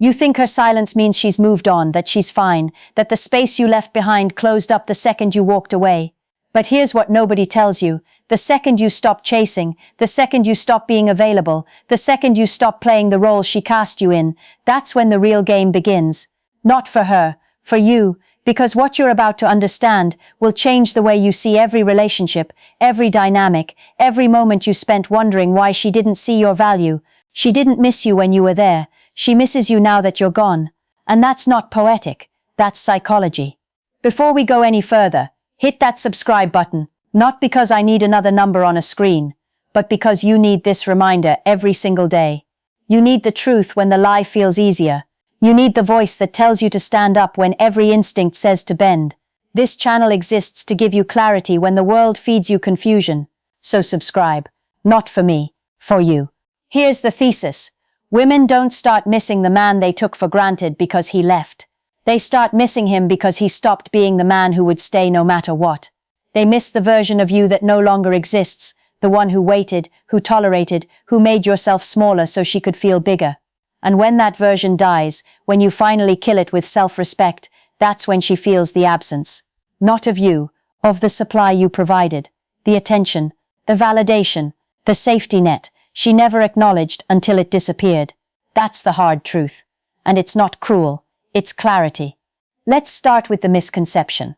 You think her silence means she's moved on, that she's fine, that the space you left behind closed up the second you walked away. But here's what nobody tells you. The second you stop chasing, the second you stop being available, the second you stop playing the role she cast you in, that's when the real game begins. Not for her, for you, because what you're about to understand will change the way you see every relationship, every dynamic, every moment you spent wondering why she didn't see your value. She didn't miss you when you were there. She misses you now that you're gone. And that's not poetic. That's psychology. Before we go any further, hit that subscribe button, not because I need another number on a screen, but because you need this reminder every single day. You need the truth when the lie feels easier. You need the voice that tells you to stand up when every instinct says to bend. This channel exists to give you clarity when the world feeds you confusion. So subscribe. Not for me, for you. Here's the thesis. Women don't start missing the man they took for granted because he left. They start missing him because he stopped being the man who would stay no matter what. They miss the version of you that no longer exists, the one who waited, who tolerated, who made yourself smaller so she could feel bigger. And when that version dies, when you finally kill it with self-respect, that's when she feels the absence. Not of you, of the supply you provided, the attention, the validation, the safety net she never acknowledged until it disappeared. That's the hard truth. And it's not cruel, it's clarity. Let's start with the misconception.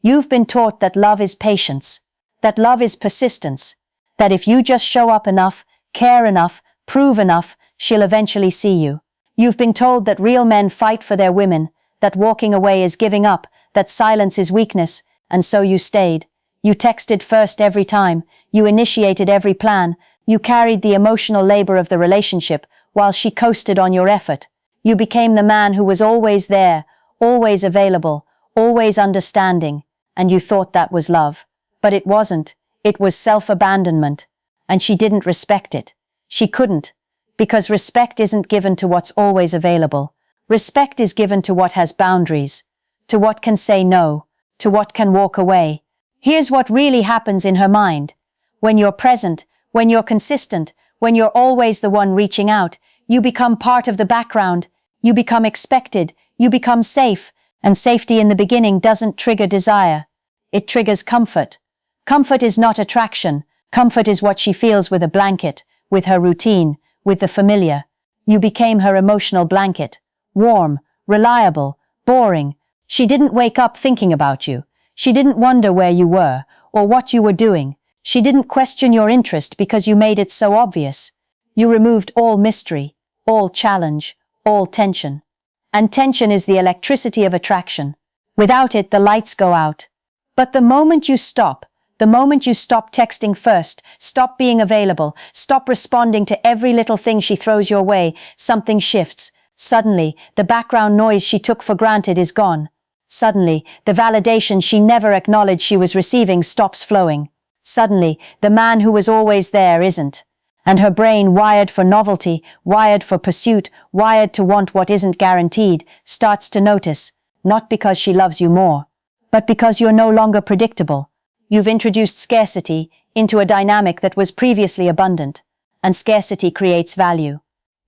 You've been taught that love is patience, that love is persistence, that if you just show up enough, care enough, prove enough, she'll eventually see you. You've been told that real men fight for their women, that walking away is giving up, that silence is weakness, and so you stayed. You texted first every time, you initiated every plan, you carried the emotional labor of the relationship while she coasted on your effort. You became the man who was always there, always available, always understanding, and you thought that was love. But it wasn't. It was self-abandonment. And she didn't respect it. She couldn't. Because respect isn't given to what's always available. Respect is given to what has boundaries, to what can say no, to what can walk away. Here's what really happens in her mind. When you're present, when you're consistent, when you're always the one reaching out, you become part of the background, you become expected, you become safe, and safety in the beginning doesn't trigger desire. It triggers comfort. Comfort is not attraction. Comfort is what she feels with a blanket, with her routine, with the familiar. You became her emotional blanket. Warm, reliable, boring. She didn't wake up thinking about you. She didn't wonder where you were, or what you were doing. She didn't question your interest because you made it so obvious. You removed all mystery, all challenge, all tension. And tension is the electricity of attraction. Without it, the lights go out. But the moment you stop texting first, stop being available, stop responding to every little thing she throws your way, something shifts. Suddenly, the background noise she took for granted is gone. Suddenly, the validation she never acknowledged she was receiving stops flowing. Suddenly, the man who was always there isn't. And her brain, wired for novelty, wired for pursuit, wired to want what isn't guaranteed, starts to notice, not because she loves you more, but because you're no longer predictable. You've introduced scarcity into a dynamic that was previously abundant, and scarcity creates value.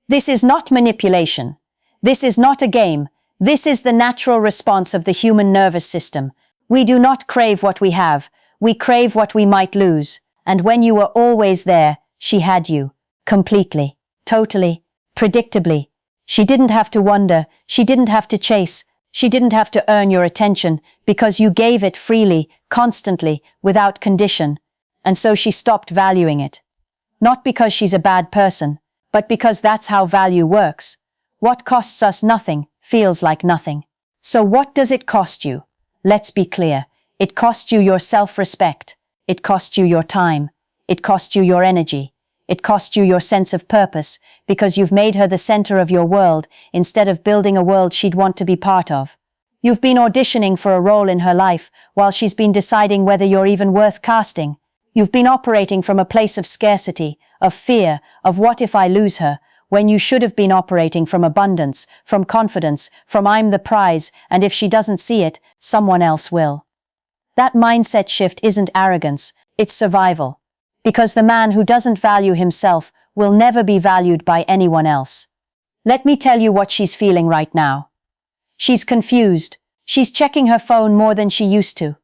This is not manipulation. This is not a game. This is the natural response of the human nervous system. We do not crave what we have. We crave what we might lose. And when you were always there, she had you. Completely. Totally. Predictably. She didn't have to wonder. She didn't have to chase. She didn't have to earn your attention because you gave it freely, constantly, without condition. And so she stopped valuing it. Not because she's a bad person, but because that's how value works. What costs us nothing feels like nothing. So what does it cost you? Let's be clear. It costs you your self-respect. It costs you your time. It costs you your energy. It costs you your sense of purpose because you've made her the center of your world instead of building a world she'd want to be part of. You've been auditioning for a role in her life while she's been deciding whether you're even worth casting. You've been operating from a place of scarcity, of fear, of what if I lose her, when you should have been operating from abundance, from confidence, from I'm the prize, and if she doesn't see it, someone else will. That mindset shift isn't arrogance, it's survival. Because the man who doesn't value himself will never be valued by anyone else. Let me tell you what she's feeling right now. She's confused. She's checking her phone more than she used to.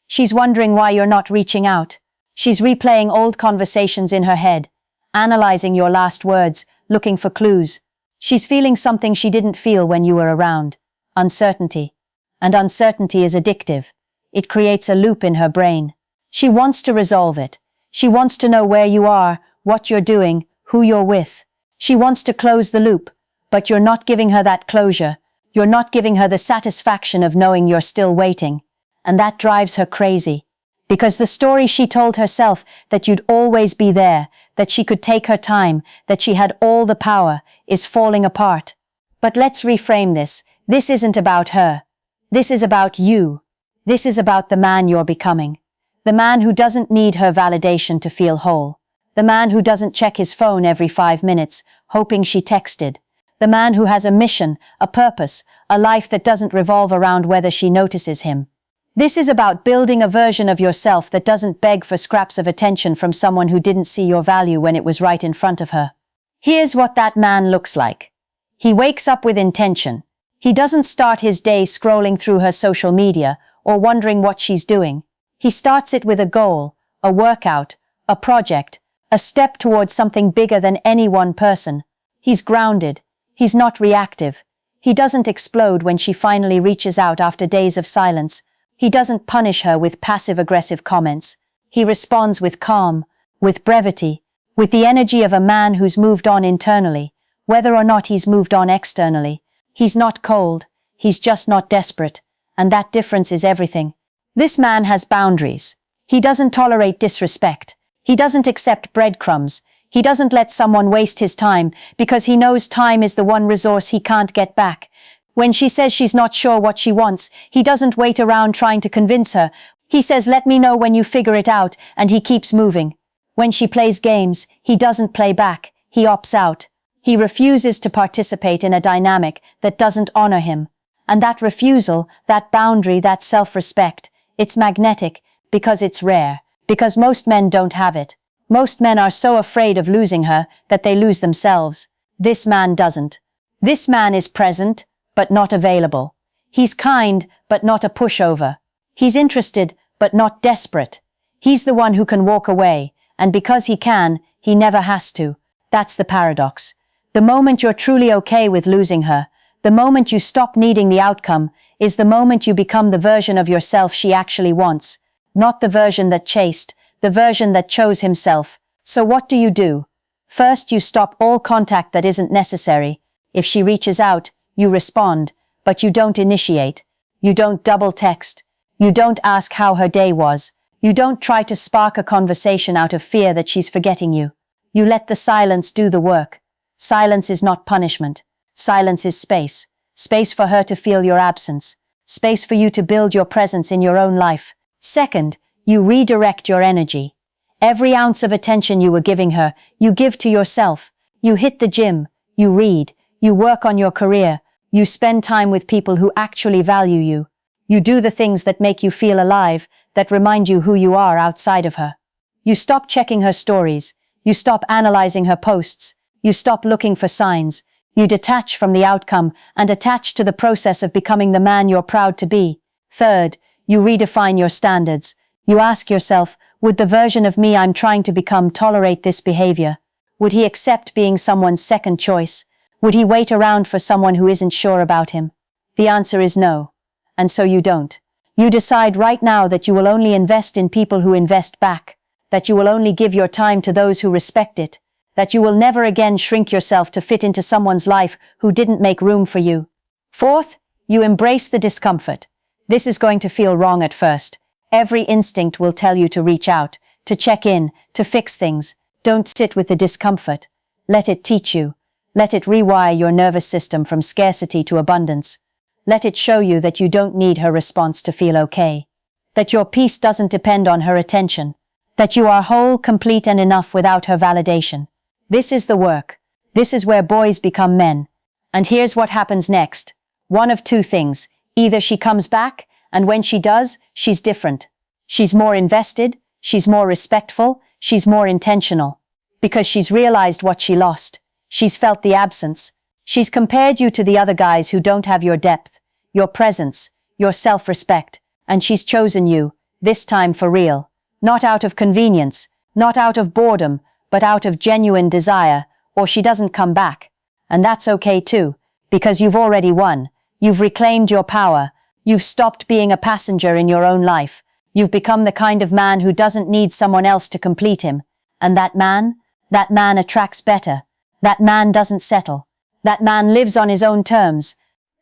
She's wondering why you're not reaching out. She's replaying old conversations in her head, analyzing your last words, looking for clues. She's feeling something she didn't feel when you were around. Uncertainty. And uncertainty is addictive. It creates a loop in her brain. She wants to resolve it. She wants to know where you are, what you're doing, who you're with. She wants to close the loop, but you're not giving her that closure. You're not giving her the satisfaction of knowing you're still waiting. And that drives her crazy. Because the story she told herself that you'd always be there, that she could take her time, that she had all the power, is falling apart. But let's reframe this. This isn't about her. This is about you. This is about the man you're becoming. The man who doesn't need her validation to feel whole. The man who doesn't check his phone every 5 minutes, hoping she texted. The man who has a mission, a purpose, a life that doesn't revolve around whether she notices him. This is about building a version of yourself that doesn't beg for scraps of attention from someone who didn't see your value when it was right in front of her. Here's what that man looks like. He wakes up with intention. He doesn't start his day scrolling through her social media or wondering what she's doing. He starts it with a goal, a workout, a project, a step towards something bigger than any one person. He's grounded. He's not reactive. He doesn't explode when she finally reaches out after days of silence. He doesn't punish her with passive-aggressive comments. He responds with calm, with brevity, with the energy of a man who's moved on internally, whether or not he's moved on externally. He's not cold. He's just not desperate. And that difference is everything. This man has boundaries. He doesn't tolerate disrespect. He doesn't accept breadcrumbs. He doesn't let someone waste his time because he knows time is the one resource he can't get back. When she says she's not sure what she wants, he doesn't wait around trying to convince her. He says, "Let me know when you figure it out," and he keeps moving. When she plays games, he doesn't play back. He opts out. He refuses to participate in a dynamic that doesn't honor him. And that refusal, that boundary, that self-respect, it's magnetic because it's rare, because most men don't have it. Most men are so afraid of losing her that they lose themselves. This man doesn't. This man is present, but not available. He's kind, but not a pushover. He's interested, but not desperate. He's the one who can walk away, and because he can, he never has to. That's the paradox. The moment you're truly okay with losing her, the moment you stop needing the outcome, is the moment you become the version of yourself she actually wants, not the version that chased, the version that chose himself. So what do? First, you stop all contact that isn't necessary. If she reaches out, you respond, but you don't initiate. You don't double text. You don't ask how her day was. You don't try to spark a conversation out of fear that she's forgetting you. You let the silence do the work. Silence is not punishment. Silence is space. Space for her to feel your absence. Space for you to build your presence in your own life. Second, you redirect your energy. Every ounce of attention you were giving her, you give to yourself. You hit the gym. You read. You work on your career. You spend time with people who actually value you. You do the things that make you feel alive, that remind you who you are outside of her. You stop checking her stories. You stop analyzing her posts. You stop looking for signs. You detach from the outcome and attach to the process of becoming the man you're proud to be. Third, you redefine your standards. You ask yourself, would the version of me I'm trying to become tolerate this behavior? Would he accept being someone's second choice? Would he wait around for someone who isn't sure about him? The answer is no. And so you don't. You decide right now that you will only invest in people who invest back, that you will only give your time to those who respect it, that you will never again shrink yourself to fit into someone's life who didn't make room for you. Fourth, you embrace the discomfort. This is going to feel wrong at first. Every instinct will tell you to reach out, to check in, to fix things. Don't sit with the discomfort. Let it teach you. Let it rewire your nervous system from scarcity to abundance. Let it show you that you don't need her response to feel okay. That your peace doesn't depend on her attention. That you are whole, complete, and enough without her validation. This is the work. This is where boys become men. And here's what happens next. One of two things. Either she comes back, and when she does, she's different. She's more invested, she's more respectful, she's more intentional. Because she's realized what she lost. She's felt the absence. She's compared you to the other guys who don't have your depth, your presence, your self-respect, and she's chosen you, this time for real. Not out of convenience, not out of boredom, but out of genuine desire, or she doesn't come back. And that's okay too, because you've already won. You've reclaimed your power. You've stopped being a passenger in your own life. You've become the kind of man who doesn't need someone else to complete him. And that man attracts better. That man doesn't settle. That man lives on his own terms.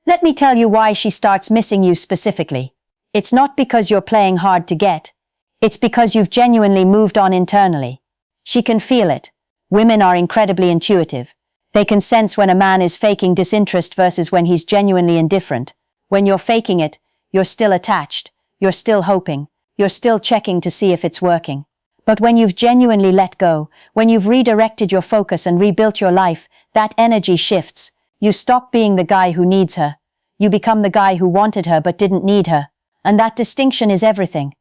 Let me tell you why she starts missing you specifically. It's not because you're playing hard to get. It's because you've genuinely moved on internally. She can feel it. Women are incredibly intuitive. They can sense when a man is faking disinterest versus when he's genuinely indifferent. When you're faking it, you're still attached. You're still hoping. You're still checking to see if it's working. But when you've genuinely let go, when you've redirected your focus and rebuilt your life, that energy shifts. You stop being the guy who needs her. You become the guy who wanted her but didn't need her. And that distinction is everything.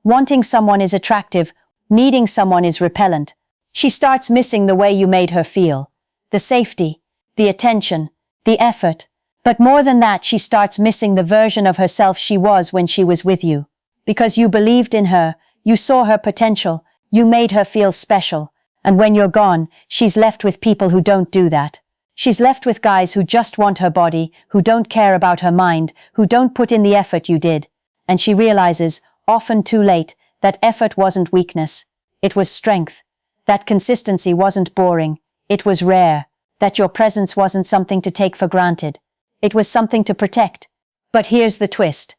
Wanting someone is attractive, needing someone is repellent. She starts missing the way you made her feel. The safety, the attention, the effort. But more than that, she starts missing the version of herself she was when she was with you. Because you believed in her, you saw her potential, you made her feel special. And when you're gone, she's left with people who don't do that. She's left with guys who just want her body, who don't care about her mind, who don't put in the effort you did. And she realizes, often too late, that effort wasn't weakness. It was strength. That consistency wasn't boring. It was rare. That your presence wasn't something to take for granted. It was something to protect. But here's the twist.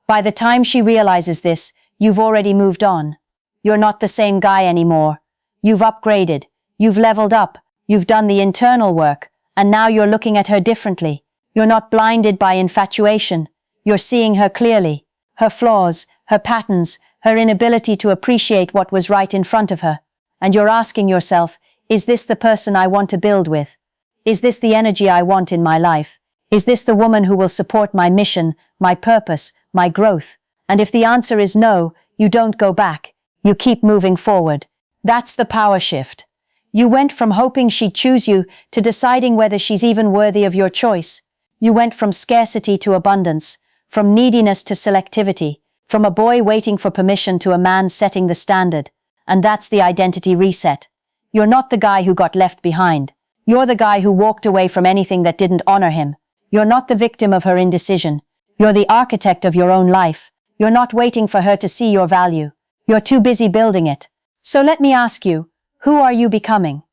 By the time she realizes this, you've already moved on. You're not the same guy anymore. You've upgraded. You've leveled up. You've done the internal work. And now you're looking at her differently. You're not blinded by infatuation. You're seeing her clearly. Her flaws, her patterns, her inability to appreciate what was right in front of her. And you're asking yourself, is this the person I want to build with? Is this the energy I want in my life? Is this the woman who will support my mission, my purpose, my growth? And if the answer is no, you don't go back. You keep moving forward. That's the power shift. You went from hoping she'd choose you to deciding whether she's even worthy of your choice. You went from scarcity to abundance, from neediness to selectivity, from a boy waiting for permission to a man setting the standard. And that's the identity reset. You're not the guy who got left behind. You're the guy who walked away from anything that didn't honor him. You're not the victim of her indecision. You're the architect of your own life. You're not waiting for her to see your value. You're too busy building it. So let me ask you, who are you becoming?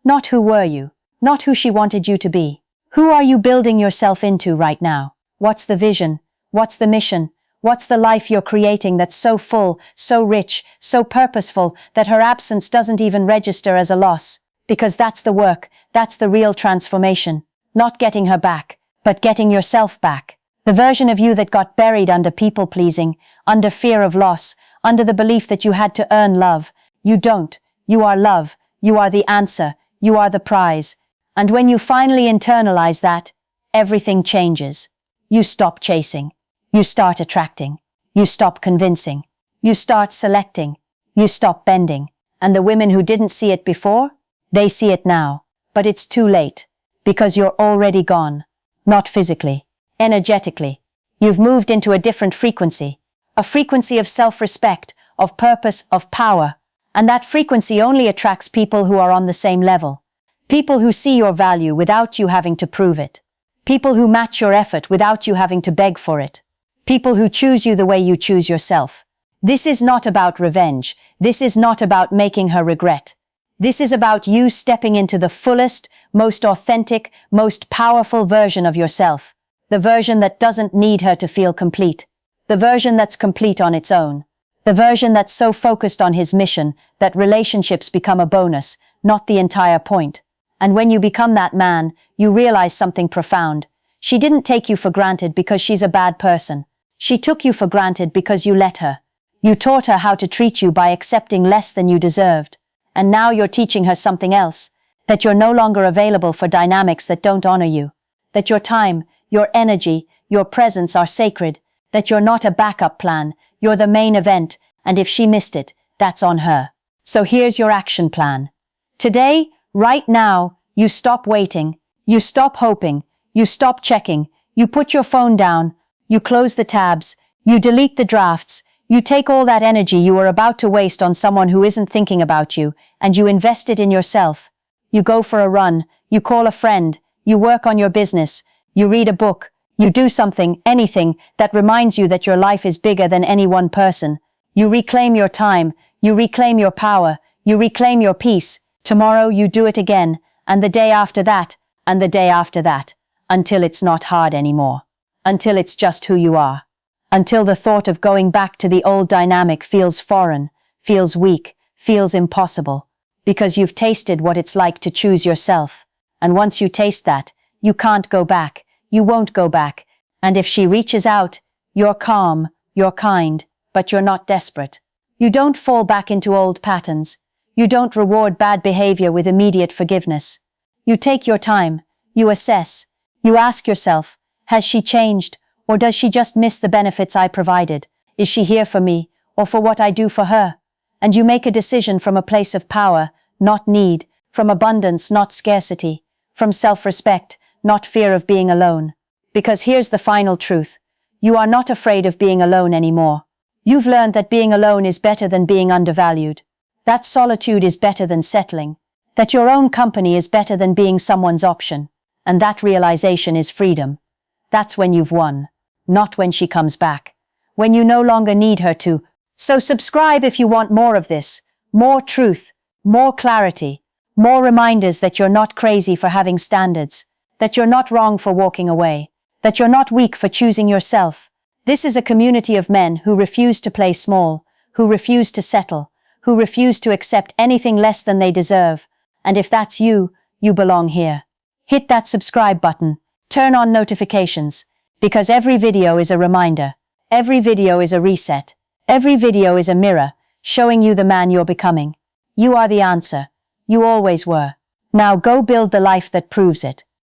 Not who were you, not who she wanted you to be. Who are you building yourself into right now? What's the vision? What's the mission? What's the life you're creating that's so full, so rich, so purposeful that her absence doesn't even register as a loss? Because that's the work, that's the real transformation. Not getting her back, but getting yourself back. The version of you that got buried under people-pleasing, under fear of loss, under the belief that you had to earn love. You don't. You are love. You are the answer. You are the prize. And when you finally internalize that, everything changes. You stop chasing. You start attracting. You stop convincing. You start selecting. You stop bending. And the women who didn't see it before, they see it now. But it's too late. Because you're already gone. Not physically. Energetically. You've moved into a different frequency. A frequency of self-respect, of purpose, of power. And that frequency only attracts people who are on the same level. People who see your value without you having to prove it. People who match your effort without you having to beg for it. People who choose you the way you choose yourself. This is not about revenge. This is not about making her regret. This is about you stepping into the fullest, most authentic, most powerful version of yourself. The version that doesn't need her to feel complete. The version that's complete on its own. The version that's so focused on his mission that relationships become a bonus, not the entire point. And when you become that man, you realize something profound. She didn't take you for granted because she's a bad person. She took you for granted because you let her. You taught her how to treat you by accepting less than you deserved. And now you're teaching her something else. That you're no longer available for dynamics that don't honor you. That your time, your energy, your presence are sacred. That you're not a backup plan. You're the main event, and if she missed it, that's on her. So here's your action plan. Today, right now, you stop waiting, You stop hoping, you stop checking, you put your phone down, you close the tabs, you delete the drafts, you take all that energy you were about to waste on someone who isn't thinking about you, and you invest it in yourself. You go for a run, you call a friend, you work on your business, you read a book, you do something, anything, that reminds you that your life is bigger than any one person. You reclaim your time, you reclaim your power, you reclaim your peace. Tomorrow you do it again, and the day after that, and the day after that, until it's not hard anymore. Until it's just who you are. Until the thought of going back to the old dynamic feels foreign, feels weak, feels impossible. Because you've tasted what it's like to choose yourself. And once you taste that, you can't go back, you won't go back. And if she reaches out, you're calm, you're kind, but you're not desperate. You don't fall back into old patterns. You don't reward bad behavior with immediate forgiveness. You take your time, you assess, you ask yourself, has she changed, or does she just miss the benefits I provided? Is she here for me, or for what I do for her? And you make a decision from a place of power, not need, from abundance, not scarcity, from self-respect, not fear of being alone. Because here's the final truth. You are not afraid of being alone anymore. You've learned that being alone is better than being undervalued. That solitude is better than settling. That your own company is better than being someone's option. And that realization is freedom. That's when you've won. Not when she comes back. When you no longer need her to. So subscribe if you want more of this. More truth. More clarity. More reminders that you're not crazy for having standards. That you're not wrong for walking away. That you're not weak for choosing yourself. This is a community of men who refuse to play small, who refuse to settle, who refuse to accept anything less than they deserve. And if that's you, you belong here. Hit that subscribe button. Turn on notifications. Because every video is a reminder. Every video is a reset. Every video is a mirror, showing you the man you're becoming. You are the answer. You always were. Now go build the life that proves it.